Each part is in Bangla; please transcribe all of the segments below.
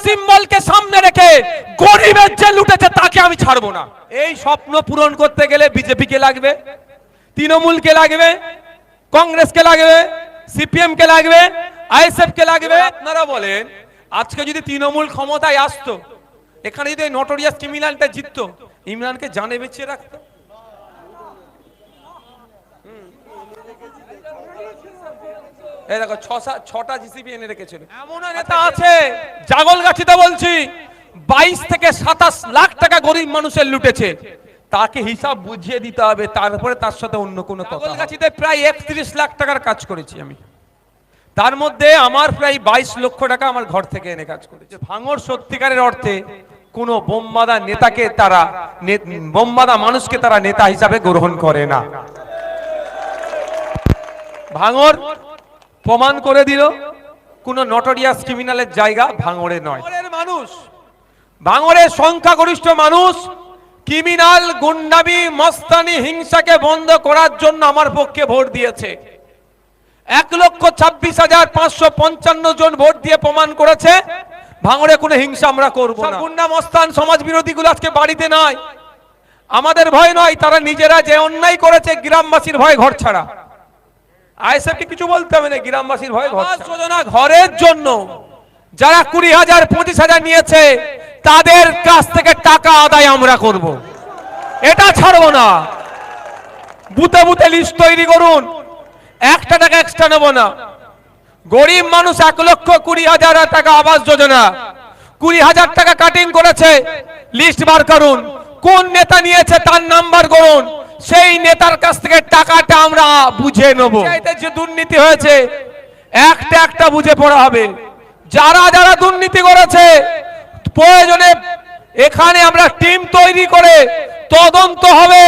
সিম্বলকে সামনে রেখে গরিবের যে লুটেছে তাকে আমি ছাড়বো না। এই স্বপ্ন পূরণ করতে গেলে বিজেপিকে লাগবে, তৃণমূলকে লাগবে, কংগ্রেসকে লাগবে, সিপিএম কে লাগবে, আইএসএফ কে লাগবে। আপনারা বলেন আজকে যদি তৃণমূল ক্ষমতায় আসতো, এখানে যদি নটোরিয়াস ক্রিমিনালটা জিততো, ইমরানকে জানে বেঁচে রাখতো? এই দেখো ছটা জিসিবি এনে রেখেছিল। এমন নেতা আছে, জাগলগাছিতে বলছি 22 থেকে 27 লাখ টাকা গরিব মানুষের লুটেছে, তাকে হিসাব বুঝিয়ে দিতে হবে, তারপরে তার সাথে অন্য কোনো কথা। জাগলগাছিতে প্রায় 31 লাখ টাকার কাজ করেছি আমি, তার মধ্যে আমার প্রায় 22 লক্ষ টাকা আমার ঘর থেকে এনে কাজ করেছে। ভাঙড় সত্যিকারের অর্থে কোনো বোমবাদা নেতাকে তারা, বোমবাদা মানুষকে তারা নেতা হিসাবে গ্রহণ করে না। ভাঙড় প্রমাণ করে দিল কোন নটোরিয়াস ক্রিমিনালের জায়গা ভাঙড়ে নয়। মানুষ, ভাঙড়ের সংখ্যাগরিষ্ঠ মানুষ ক্রিমিনাল, গুন্ডামি, মস্তানি, হিংসাকে বন্ধ করার জন্য আমার পক্ষে ভোট দিয়েছে। 1,26,555 জন ভোট দিয়ে প্রমাণ করেছে ভাঙড়ে কোনো হিংসা আমরা করবো না। গুন্ডা, মস্তান, সমাজ বিরোধী গুলো আজকে বাড়িতে নাই, আমাদের ভয় নয়, তারা নিজেরা যে অন্যায় করেছে গ্রামবাসীর ভয় ঘর ছাড়া। আইএসএফকে কিছু বলতে হবে না, গ্রামবাসীর ভয় ঘর যোজনা ঘরের জন্য যারা 20,000 25,000 নিয়েছে তাদের কাছ থেকে টাকা আদায় আমরা করব, এটা ছাড়বো না। বুথে বুথে লিস্ট তৈরি করুন, 1 টাকা এক্সট্রা নেব না। গরিব মানুষ 1,20,000 টাকা আবাস যোজনা, 20,000 টাকা কাটিং করেছে, লিস্ট বার করুন, কোন নেতা নিয়েছে তার নাম্বার করুন, সেই নেতার কাছ থেকে টাকাটা আমরা বুঝে নেব। যে দুর্নীতি হয়েছে একটা একটা বুঝে পড়া হবে, যারা যারা দুর্নীতি করেছে প্রয়োজনে এখানে আমরা টিম তৈরি করে তদন্ত হবে,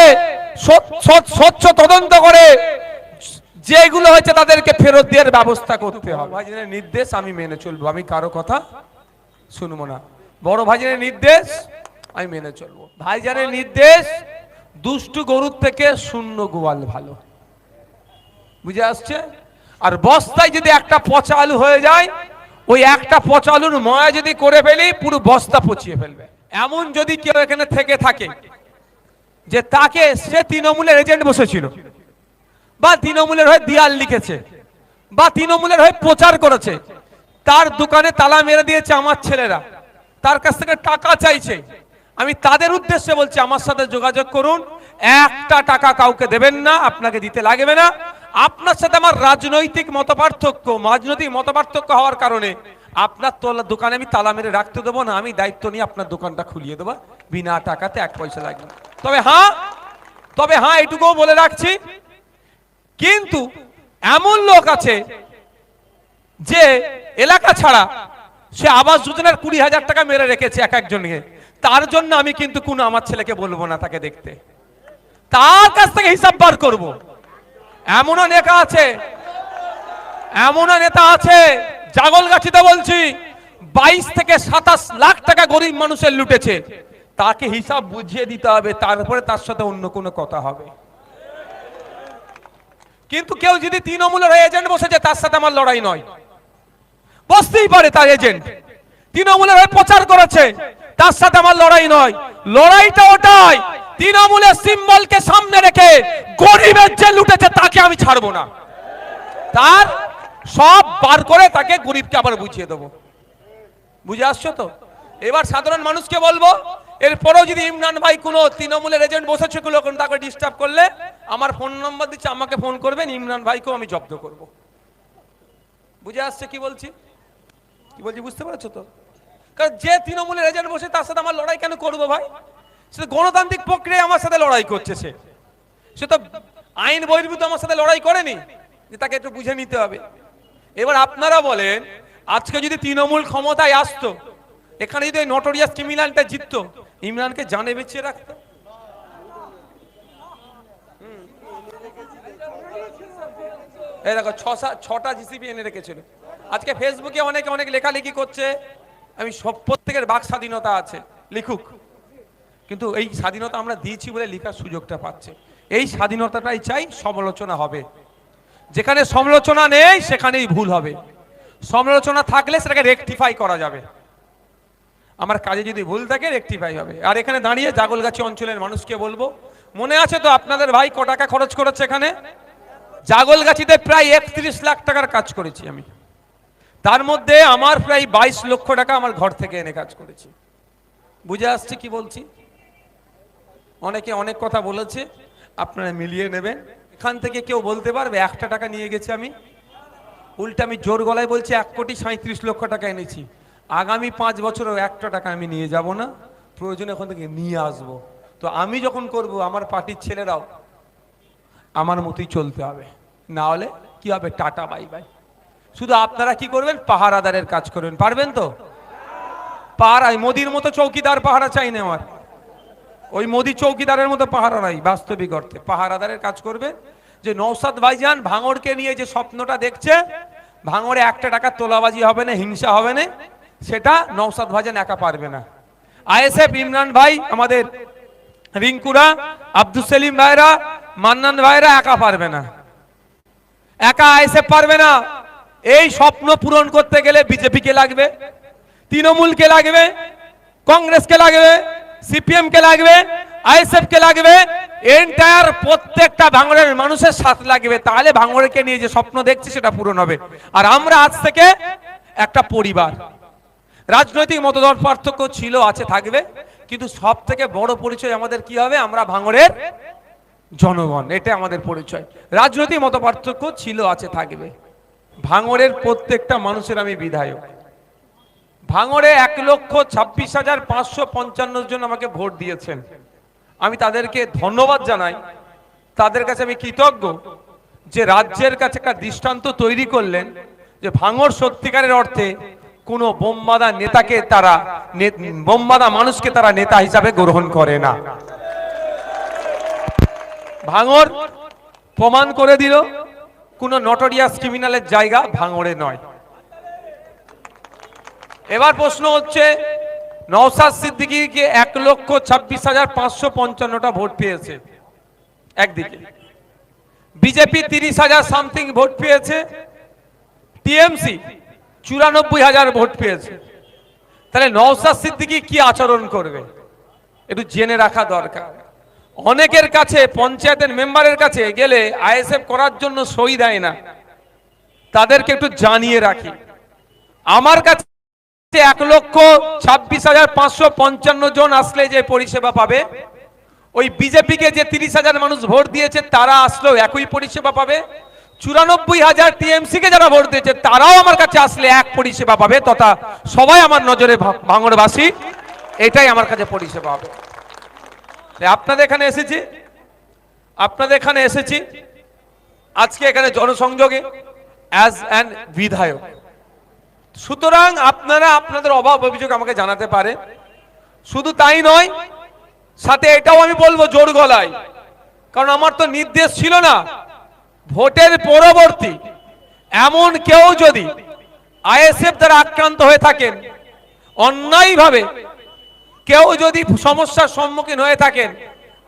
স্বচ্ছ তদন্ত করে যেগুলো হয়েছে তাদেরকে ফেরত দেওয়ার ব্যবস্থা করতে হবে। ভাইজানের নির্দেশ আমি মেনে চলবো, আমি কারো কথা শুনবো না। বড় ভাইজানের নির্দেশ আমি মেনে চলবো। ভাইজানের নির্দেশ, দুষ্টু গরুর থেকে শূন্য গোয়াল ভালো, বুঝে আসছে? আর বস্তায় যদি একটা পচা আলু হয়ে যায়, ওই একটা পচা আলুর ময়া যদি করে ফেলি পুরো বস্তা পচিয়ে ফেলবে। এমন যদি কেউ এখানে থেকে থাকে যে তাকে, সে তৃণমূলের এজেন্ট বসেছিল, বা তৃণমূলের হয়ে দিয়াল লিখেছে, বা তৃণমূলের হয়ে প্রচার করেছে, তার দোকানে তালা মেরে দিয়েছে আমার ছেলেরা, তার কাছ থেকে টাকা চাইছে, আমি তাদের উদ্দেশ্যে বলছি আমার সাথে যোগাযোগ করুন। 1 টাকা কাউকে দেবেন না, আপনাকে দিতে লাগবে না। আপনার সাথে আমার রাজনৈতিক মতপার্থক্য হওয়ার কারণে আপনার দোকানে আমি তালা মেরে রাখতে দেবো না, আমি দায়িত্ব নিয়ে আপনার দোকানটা খুলিয়ে দেবো বিনা টাকাতে, 1 পয়সা লাগবে না। তবে হ্যাঁ এটুকুও বলে রাখছি, কিন্তু এমন লোক আছে যে এলাকা ছাড়া সে আবাস যোজনার 20,000 টাকা মেরে রেখেছে এক একজনকে, তার জন্য আমি কিন্তু কোনো আমার ছেলেকে বলবো না তাকে দেখতে, তার কাছ থেকে হিসাব বার করব। এমনও নেতা আছে, জাগলগাছিতে বলছি 22 থেকে 27 লাখ টাকা গরিব মানুষের লুটেছে, তাকে হিসাব বুঝিয়ে দিতে হবে, তারপরে তার সাথে অন্য কোনো কথা হবে। কিন্তু কেউ যদি তৃণমূলের এজেন্ট বসেছে, তার সাথে আমার লড়াই নয়, বসতেই পারে তার এজেন্ট, তৃণমূলের হয়ে প্রচার করেছে, তার সাথে আমার লড়াই নয়। লড়াইটা ওটাই, তৃণমূলের সিম্বলকে সামনে রেখে গরিবের যে লুটেছে তাকে আমি ছাড়বো না, তার সব বার করে তাকে গরিবকে আবার বুঝিয়ে দেবো। বুঝে আসছো তো? এবার সাধারণ মানুষকে বলবো, এরপরেও যদি ইমরান ভাই কোনো তৃণমূলের এজেন্ট বসেছে তাকে ডিস্টার্ব করলে আমার ফোন নম্বর দিচ্ছে, আমাকে ফোন করবেন, ইমরান ভাইকেও আমি জব্দ করব। বুঝে আসছে কি বলছি? বুঝতে পারছো তো? কারণ যে তৃণমূলের এজেন্ট বসে তার সাথে আমার লড়াই কেন করবো ভাই? সে গণতান্ত্রিক প্রক্রিয়ায় আমার সাথে লড়াই করছে, সে তো আইন বহির্ভূত আমার সাথে লড়াই করেনি, যে তাকে একটু বুঝে নিতে হবে। এবার আপনারা বলেন আজকে যদি তৃণমূল ক্ষমতায় আসতো, এখানে যদি নটোরিয়াস ক্রিমিনালটা জিততো, ইমরানকে জানে বেঁচে রাখতো? এই দেখো ছটা জিসিবি এনে রেখেছিল। আজকে ফেসবুকে অনেক লেখালেখি করছে, আমি সব, প্রত্যেকের বাক স্বাধীনতা আছে, লিখুক, কিন্তু এই স্বাধীনতা আমরা দিয়েছি বলে লেখার সুযোগটা পাচ্ছে। এই স্বাধীনতাটাই চাই, সমালোচনা হবে, যেখানে সমালোচনা নেই সেখানেই ভুল হবে, সমালোচনা থাকলে সেটাকে রেকটিফাই করা যাবে। আমার কাজে যদি ভুল থাকে রেকটিফাই হবে। আর এখানে দাঁড়িয়ে জাগলগাছি অঞ্চলের মানুষকে বলবো, মনে আছে তো আপনাদের ভাই ক টাকা খরচ করেছে এখানে? জাগলগাছিতে প্রায় 31 লাখ টাকার কাজ করেছি আমি। তার মধ্যে আমার প্রায় 22 লক্ষ টাকা আমার ঘর থেকে এনে কাজ করেছি। বুঝে আসছে কি বলছি? অনেকে অনেক কথা বলেছে, আপনারা মিলিয়ে নেবেন। এখান থেকে কেউ বলতে পারবে 1 টাকা নিয়ে গেছি আমি? উল্টা আমি জোর গলায় বলছি 1,37,00,000 টাকা এনেছি। আগামী 5 বছরও 1 টাকা আমি নিয়ে যাব না, প্রয়োজনে ওখান থেকে নিয়ে আসব। তো আমি যখন করব আমার পার্টির ছেলেরাও আমার মতোই চলতে হবে, না হলে কি হবে? Tata bye bye. শুধু আপনারা কি করবেন? পাহারাদারের কাজ করবেন। পারবেন তো? পাহারাই মোদির মতো চৌকিদার পাহারা চাই না আমার, ওই মোদি চৌকিদারের মতো পাহারা নাই, বাস্তবিক অর্থে পাহারাদারের কাজ করবে। যে নওশাদ ভাইজান ভাঙড়কে নিয়ে যে স্বপ্নটা দেখছে, ভাঙড়ে 1 টাকা তোলাবাজি হবে না, হিংসা হবে না, সেটা নওশাদ ভাইজান একা পারবে না। আইএসএফ ইমরান ভাই, আমাদের রিঙ্কুরা, আব্দুল সেলিম ভাইরা, মান্নান ভাইরা একা পারবে না, একা আইএসএফ পারবে না। এই স্বপ্ন পূরণ করতে গেলে বিজেপি কে লাগবে, তৃণমূল কে লাগবে, কংগ্রেস কে লাগবে, সিপিএম কে লাগবে, আইএসএফ কে লাগবে, এন্টায়ার প্রত্যেকটা ভাঙড়ের মানুষের সাথ লাগবে। তাহলে ভাঙড়কে নিয়ে যে স্বপ্ন দেখছি সেটা পূরণ হবে। আর আমরা আজ থেকে একটা পরিবার। রাজনৈতিক মতদল পার্থক্য ছিল, আছে, থাকবে, কিন্তু সব থেকে বড় পরিচয় আমাদের কি হবে? আমরা ভাঙড়ের জনগণ, এটা আমাদের পরিচয়। রাজনৈতিক মত পার্থক্য ছিল, আছে, থাকবে। ভাঙড়ের প্রত্যেকটা মানুষের আমি বিধায়ক। ভাঙড়ে 1,26,555 জন আমাকে ভোট দিয়েছেন। আমি তাদেরকে ধন্যবাদ জানাই, তাদের কাছে আমি কৃতজ্ঞ যে রাজ্যের কাছে একটা দৃষ্টান্ত তৈরি করলেন যে ভাঙড় সত্যিকারের অর্থে কোনো বোমবাদা নেতাকে তারা, বোমবাদা মানুষকে তারা নেতা হিসাবে গ্রহণ করে না। ভাঙড় প্রমাণ করে দিল কোনো নটোরিয়াস ক্রিমিনালের জায়গা ভাঙড়ে নয়। এবার প্রশ্ন হচ্ছে, নওশাদ সিদ্দিকীকে 1,26,555টা ভোট পেয়েছে একদিকে, বিজেপি 30,000 সামথিং ভোট পেয়েছে, টিএমসি 94,000 ভোট পেয়েছে। তাহলে নওশাদ সিদ্দিকী কি আচরণ করবে একটু জেনে রাখা দরকার। অনেকের কাছে, পঞ্চায়েতের মেম্বারের কাছে গেলে আইএসএফ করার জন্য সই দেয় না, তাদেরকে একটু জানিয়ে রাখি। আমার কাছে 1,26,555 জন আসলে যে পরিষেবা পাবে, ওই বিজেপিকে যে 30,000 মানুষ ভোট দিয়েছে তারা আসলেও একই পরিষেবা পাবে। 94,000 টিএমসি কে যারা ভোট দিয়েছে তারাও আমার কাছে আসলে এক পরিষেবা পাবে, তথা সবাই আমার নজরে ভাঙড়বাসী, এটাই আমার কাছে পরিষেবা হবে। আপনাদের এখানে এসেছি আজকে এখানে জনসংযোগে অ্যাজ অ্যান বিধায়ক। সুতরাং আপনারা আপনাদের অভাব অভিযোগ আমাকে জানাতে পারে। শুধু তাই নয়, সাথে এটাও আমি বলবো জোর গলায়, কারণ আমার তো নির্দেশ ছিল না, ভোটের পরবর্তী এমন কেউ যদি আইএসএফ দ্বারা আক্রান্ত হয়ে থাকেন, অন্যায়ভাবে কেউ যদি সমস্যার সম্মুখীন হয়ে থাকেন,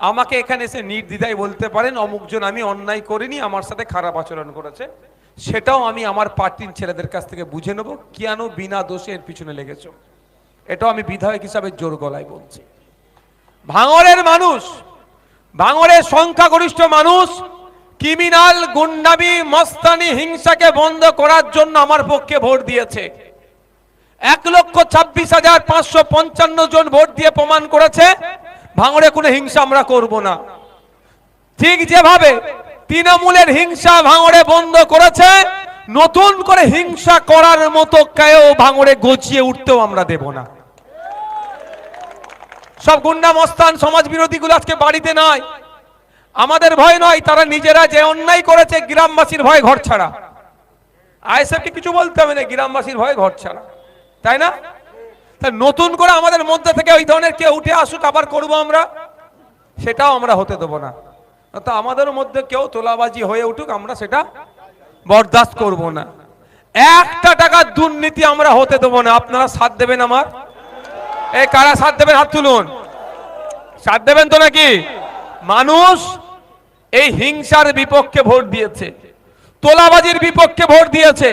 আমাকে এখানে এসে নির্দ্বিধায় বলতে পারেন অমুকজন আমি অন্যায় করিনি, আমার সাথে খারাপ আচরণ করেছে, সেটাও আমি আমার পার্টির ছেলেদের কাছ থেকে বুঝে নেব কেন বিনা দোষে এর পিছনে লেগেছ। এটাও আমি বিধায়ক হিসাবে জোর গলায় বলছি। ভাঙড়ের মানুষ, ভাঙড়ের সংখ্যাগরিষ্ঠ মানুষ ক্রিমিনাল, গুন্ডামি, মস্তানি, হিংসাকে বন্ধ করার জন্য আমার পক্ষে ভোট দিয়েছে। 1,26,555 জন ভোট দিয়ে প্রমাণ করেছে ভাঙড়ে কোনো হিংসা আমরা করব না। ঠিক যেভাবে তৃণমূলের হিংসা ভাঙড়ে বন্ধ করেছে, নতুন করে হিংসা করার মতো কেউ ভাঙড়ে গজিয়ে উঠতেও আমরা দেব না। সব গুন্ডা মস্তান সমাজ বিরোধীগুলো আজকে বাড়িতে নয়, আমাদের ভয় নয়, তারা নিজেরা যে অন্যায় করেছে গ্রামবাসীর ভয় ঘর ছাড়া। আইএসএফকে কিছু বলতে হবে না, গ্রামবাসীর ভয় ঘর ছাড়া, তাই না? নতুন করে আমাদের মধ্যে থেকে ওই ধরনের কেউ উঠে আসুক আবার করব আমরা, সেটাও আমরা হতে দেব না। তো আমাদের মধ্যে কেউ তোলাবাজি হয়ে উঠুক, আমরা সেটা বরদাস্ত করব না। 1 টাকার দুর্নীতি আমরা হতে দেব না। আপনারা সাথ দেবেন আমার? এই কারা সাথ দেবেন হাত তুলুন। সাথ দেবেন তো নাকি? মানুষ এই হিংসার বিপক্ষে ভোট দিয়েছে, তোলাবাজির বিপক্ষে ভোট দিয়েছে,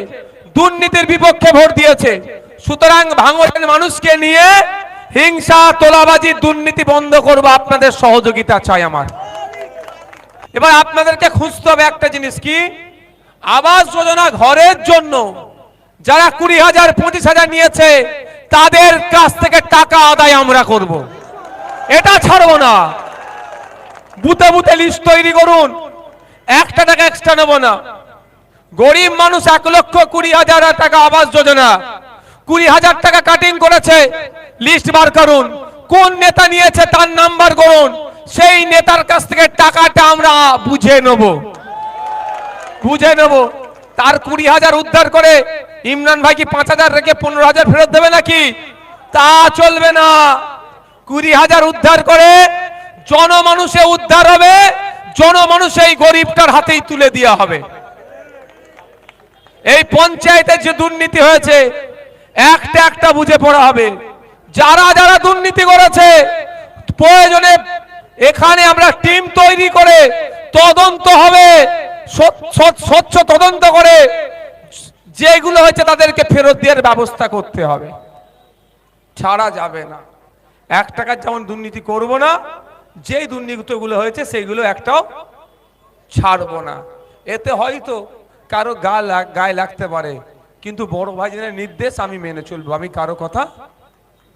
দুর্নীতির বিপক্ষে ভোট দিয়েছে। সুতরাং ভাঙড়ের মানুষকে নিয়ে হিংসা তোলাবাজি দুর্নীতি বন্ধ করব, আপনাদের সহযোগিতা চাই আমার। এবার আপনাদেরকে খুঁজতে হবে একটা জিনিস, কি আবাস যোজনা ঘরের জন্য যারা 20,000 25,000 নিয়েছে তাদের কাছ থেকে টাকা আদায় আমরা করব, এটা ছাড়বো না। বুথে বুথে লিস্ট তৈরি করুন, একটা টাকা এক্সট্রা নেব না। গরিব মানুষ 1,20,000 টাকা আবাস যোজনা, 20,000 টাকা কাটিং করেছে, লিস্ট বার করুন, কোন নেতা নিয়েছে তার নাম্বার করুন, সেই নেতার কাছ থেকে টাকাটা আমরা বুঝে নেব। তার 20,000 উদ্ধার করে ইমরান ভাই কি 5,000 রেখে 15,000 ফেরত দেবে নাকি? তা চলবে না। 20,000 উদ্ধার করে জনমানুষে উদ্ধার হবে, জনমানুষ এই গরিবটার হাতেই তুলে দেওয়া হবে। এই পঞ্চায়েতে যে দুর্নীতি হয়েছে একটা একটা বুঝে পড়া হবে। যারা যারা দুর্নীতি করেছে প্রয়োজনে এখানে আমরা টিম তৈরি করে তদন্ত হবে, স্বচ্ছ তদন্ত করে যেগুলো হয়েছে তাদেরকে ফেরত দেওয়ার ব্যবস্থা করতে হবে, ছাড়া যাবে না। 1 টাকার যেমন দুর্নীতি করব না, যেই দুর্নীতিগুলো হয়েছে সেইগুলো একটাও ছাড়বো না। এতে হয়তো কারো গায়ে লাগতে পারে, কিন্তু বড় ভাইজানের নির্দেশ আমি মেনে চলবো, আমি কারো কথা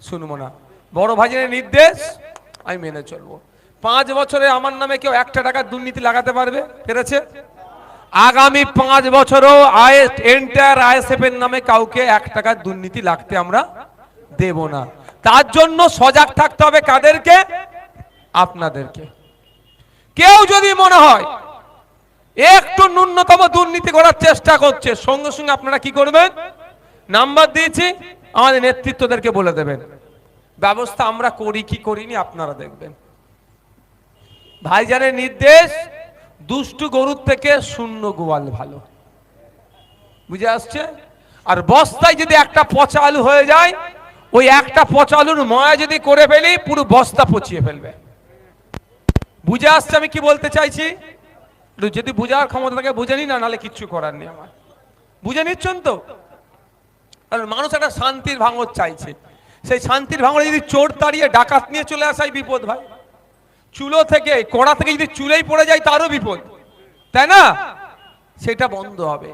শুনবো না। বড় ভাইজানের নির্দেশ আমি মেনে চলবো। 5 বছরে আমার নামে কেউ 1 টাকার দুর্নীতি লাগাতে পারবে পেরেছে? আগামী 5 বছরও এন্টায়ার আইএসএফ এর নামে কাউকে 1 টাকার দুর্নীতি লাগতে আমরা দেব না। তার জন্য সজাগ থাকতে হবে কাদেরকে? আপনাদেরকে। কেউ যদি মনে হয় একটু ন্যূনতম দুর্নীতি করার চেষ্টা করছে, সঙ্গে সঙ্গে আপনারা কি করবেন? নাম্বার দিয়েছি, আমাদের নেতৃত্বদেরকে বলে দেবেন। ব্যবস্থা আমরা করি কি করিনি আপনারা দেখবেন। ভাইজানের নির্দেশ, দুষ্টু গরুর থেকে শূন্য গোয়াল ভালো, বুঝে আসছে? আর বস্তায় যদি একটা পচা আলু হয়ে যায়, ওই একটা পচা আলুর ময়া যদি করে ফেলি পুরো বস্তা পচিয়ে ফেলবে। বুঝে আসছে আমি কি বলতে চাইছি? যদি বুঝার ক্ষমতা থাকে বুঝে নি, না নাহলে কিচ্ছু করার নেই আমার। বুঝে নিচ্ছেন তো? মানুষ একটা শান্তির ভাঙর চাইছে, সেই শান্তির ভাঙরে যদি চোর তাড়িয়ে ডাকাত নিয়ে চলে আসাই বিপদ ভাই। চুলো থেকে কড়া থেকে যদি চুলেই পড়ে যায় তারও বিপদ, তাই না? সেটা বন্ধ হবে।